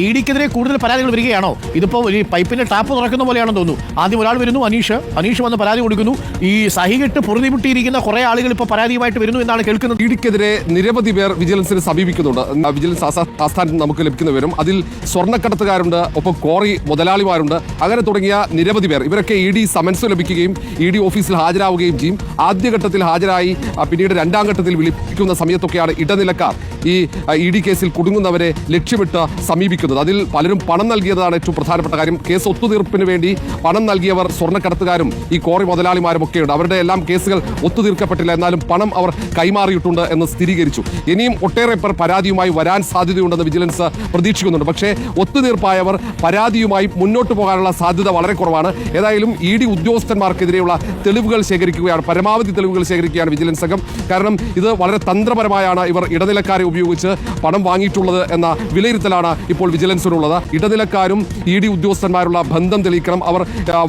ഇഡിക്കെതിരെ കൂടുതൽ പരാതികൾ വരികയാണോ? ഇതിപ്പോൾ ഈ പൈപ്പിന്റെ ടാപ്പ് തുറക്കുന്ന പോലെയാണെന്ന് തോന്നുന്നു. ആദ്യം ഒരാൾ വരുന്നു, അനീഷ് വന്ന് പരാതി കൊടുക്കുന്നു. ഈ സഹികെട്ട് പൊറുതിമുട്ടിയിരിക്കുന്ന കുറെ ആളുകൾ ഇപ്പോൾ പരാതിയുമായിട്ട് വരുന്നു എന്നാണ് കേൾക്കുന്നത്. ഇഡിക്കെതിരെ നിരവധി പേർ വിജിലൻസിന് സമീപിക്കുന്നുണ്ട്. വിജിലൻസ് ആസ്ഥാനത്ത് നമുക്ക് ലഭിക്കുന്ന വിവരം അതിൽ സ്വർണ്ണക്കടത്തുകാരുണ്ട്, ഒപ്പം ക്വാറി മുതലാളിമാരുണ്ട്, അങ്ങനെ തുടങ്ങിയ നിരവധി പേർ. ഇവരൊക്കെ ഇ ഡി സമൻസ് ലഭിക്കുകയും ഇ ഡി ഓഫീസിൽ ഹാജരാവുകയും ചെയ്യും. ആദ്യഘട്ടത്തിൽ ഹാജരായി പിന്നീട് രണ്ടാം ഘട്ടത്തിൽ വിളിപ്പിക്കുന്ന സമയത്തൊക്കെയാണ് ഇടനിലക്കാർ ഈ ഇ ഡി കേസിൽ കുടുങ്ങുന്നവരെ ലക്ഷ്യമിട്ട് സമീപിക്കുന്നത്. അതിൽ പലരും പണം നൽകിയതാണ് ഏറ്റവും പ്രധാനപ്പെട്ട കാര്യം. കേസ് ഒത്തുതീർപ്പിന് വേണ്ടി പണം നൽകിയവർ സ്വർണ്ണക്കടത്തുകാരും ഈ ക്വാറി മുതലാളിമാരും ഒക്കെയുണ്ട്. അവരുടെ എല്ലാം കേസുകൾ ഒത്തുതീർക്കപ്പെട്ടില്ല, എന്നാലും പണം അവർ കൈമാറിയിട്ടുണ്ട് എന്ന് സ്ഥിരീകരിച്ചു. ഇനിയും ഒട്ടേറെ പേർ പരാതിയുമായി വരാൻ സാധ്യതയുണ്ടെന്ന് വിജിലൻസ് പ്രതീക്ഷിക്കുന്നുണ്ട്. പക്ഷേ ഒത്തുതീർപ്പായവർ പരാതിയുമായി മുന്നോട്ട് പോകാനുള്ള സാധ്യത വളരെ കുറവാണ്. ഏതായാലും ഇ ഡി ഉദ്യോഗസ്ഥന്മാർക്കെതിരെയുള്ള തെളിവുകൾ ശേഖരിക്കുകയാണ്, പരമാവധി തെളിവുകൾ ശേഖരിക്കുകയാണ് വിജിലൻസ് സംഘം. കാരണം ഇത് വളരെ തന്ത്രപരമായാണ് ഇവർ ഇടനിലക്കാരെ ഉപയോഗിച്ച് പണം വാങ്ങിയിട്ടുള്ളത് എന്ന വിലയിരുത്തലാണ് ഇപ്പോൾ വിജിലൻസിനുള്ളത്. ഇടനിലക്കാരും ഇ ഡി ഉദ്യോഗസ്ഥന്മാരുള്ള ബന്ധം തെളിയിക്കണം. അവർ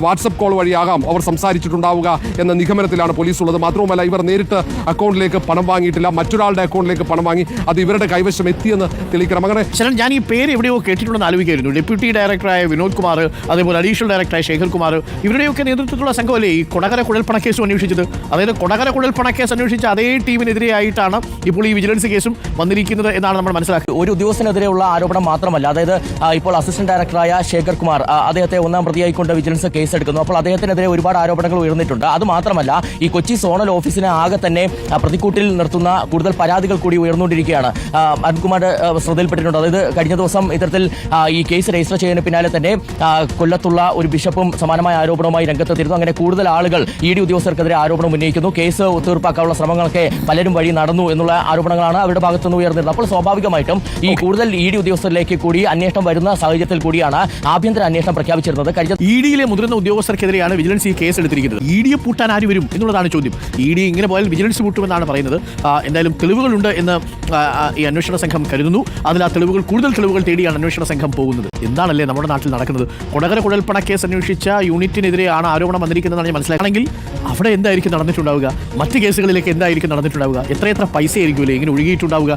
വാട്സപ്പ് കോൾ വഴിയാകാം അവർ സംസാരിച്ചിട്ടുണ്ടാവുക എന്ന നിഗമനത്തിലാണ് പോലീസ് ഉള്ളത്. മാത്രവുമല്ല, ഇവർ നേരിട്ട് അക്കൗണ്ടിലേക്ക് പണം വാങ്ങിയിട്ടില്ല, മറ്റൊരാളുടെ അക്കൗണ്ടിലേക്ക് പണം വാങ്ങി അത് ഇവരുടെ കൈവശം എത്തിയെന്ന് തെളിയിക്കണം. അങ്ങനെ ഞാൻ ഈ പേര് എവിടെയോ കേട്ടിട്ടുണ്ടെന്ന് ആലോചിക്കായിരുന്നു. ഡെപ്യൂട്ടി ഡയറക്ടറായ വിനോദ് കുമാർ, അതേപോലെ അഡീഷണൽ ഡയറക്ടറായ ശേഖർ കുമാർ, ഇവരുടെയൊക്കെ നേതൃത്വത്തിലുള്ള സംഘമല്ലേ ഈ കൊടകര കുഴൽപ്പണക്കേസും അന്വേഷിച്ചത്? അതായത് കൊടകര കുഴൽപ്പണക്കേസ് അന്വേഷിച്ച അതേ ടീമിനെതിരെയായിട്ടാണ് ഇപ്പോൾ ഈ വിജിലൻസ് കേസും വന്നിരിക്കുന്നത് എന്നാണ് നമ്മൾ മനസ്സിലാക്കുന്നത്. ഒരു ഉദ്യോഗസ്ഥനെതിരെയുള്ള ആരോപണം മാത്രമല്ല, അതായത് ഇപ്പോൾ അസിസ്റ്റന്റ് ഡയറക്ടറായ ശേഖർ കുമാർ, അദ്ദേഹത്തെ ഒന്നാം പ്രതിയായിക്കൊണ്ട് വിജിലൻസ് കേസെടുക്കുന്നു. അപ്പോൾ അദ്ദേഹത്തിനെതിരെ ഒരുപാട് ആരോപണങ്ങൾ ഉയർന്നിട്ടുണ്ട്. അത് മാത്രമല്ല, ഈ കൊച്ചി സോണൽ ഓഫീസിനെ ആകെ തന്നെ പ്രതിക്കൂട്ടിൽ നിർത്തുന്ന കൂടുതൽ പരാതികൾ കൂടി ഉയർന്നുകൊണ്ടിരിക്കുകയാണ്. അരുൺകുമാർ ശ്രദ്ധയിൽപ്പെട്ടിട്ടുണ്ട്. അതായത് കഴിഞ്ഞ ദിവസം ഇത്തരത്തിൽ ഈ കേസ് രജിസ്റ്റർ ചെയ്യുന്നതിന് പിന്നാലെ തന്നെ കൊല്ലത്തുള്ള ഒരു ബിഷപ്പും സമാനമായ ആരോപണവുമായി രംഗത്തെത്തിയിരുന്നു. അങ്ങനെ കൂടുതൽ ആളുകൾ ഇ ഡി ഉദ്യോഗസ്ഥർക്കെതിരെ ആരോപണം ഉന്നയിക്കുന്നു. കേസ് ഒത്തുതീർപ്പാക്കാനുള്ള ശ്രമങ്ങളൊക്കെ പലരും വഴി നടന്നു എന്നുള്ള ആരോപണങ്ങളാണ് അവരുടെ ഭാഗത്തുനിന്ന് ഉയർന്നിരുന്നത്. അപ്പോൾ സ്വാഭാവികമായിട്ടും ഈ കൂടുതൽ ഇ ഡി ഉദ്യോഗസ്ഥരിലേക്ക് കൂടി അന്വേഷണം വരുന്ന സാഹചര്യത്തിൽ കൂടിയാണ് ആഭ്യന്തര അന്വേഷണം പ്രഖ്യാപിച്ചിരുന്നത്. ഇ ഡിയിലെ മുതിർന്ന ഉദ്യോഗസ്ഥർക്കെതിരെയാണ് വിജിലൻസ് ഈ കേസ് എടുത്തിരിക്കുന്നത്. ഇ ഡിയെ പൂട്ടാൻ ആര് വരും എന്നുള്ളതാണ് ചോദ്യം. ഇ ഡി ഇങ്ങനെ പോയാൽ വിജിലൻസ് പൂട്ടുമെന്നാണ് പറയുന്നത്. എന്തായാലും തെളിവുകളുണ്ട് എന്ന് ഈ അന്വേഷണ സംഘം കരുതുന്നു. അതിൽ ആ തെളിവുകൾ, കൂടുതൽ തെളിവുകൾ തേടിയാണ് അന്വേഷണ സംഘം പോകുന്നത്. എന്താണല്ലേ നമ്മുടെ നാട്ടിൽ നടക്കുന്നത്? കൊടകര കുഴൽപ്പണ കേസ് അന്വേഷിച്ച യൂണിറ്റിനെതിരെയാണ് ആരോപണം വന്നിരിക്കുന്നതെന്നാണ് ഞാൻ മനസ്സിലാക്കണമെങ്കിൽ അവിടെ എന്തായിരിക്കും നടന്നിട്ടുണ്ടാവുക? മറ്റ് കേസുകളിലേക്ക് എന്തായിരിക്കും നടന്നിട്ടുണ്ടാവുക? എത്ര പൈസ ആയിരിക്കുമല്ലേ ഇങ്ങനെ ഒഴുകിയിട്ടുണ്ടാവുക?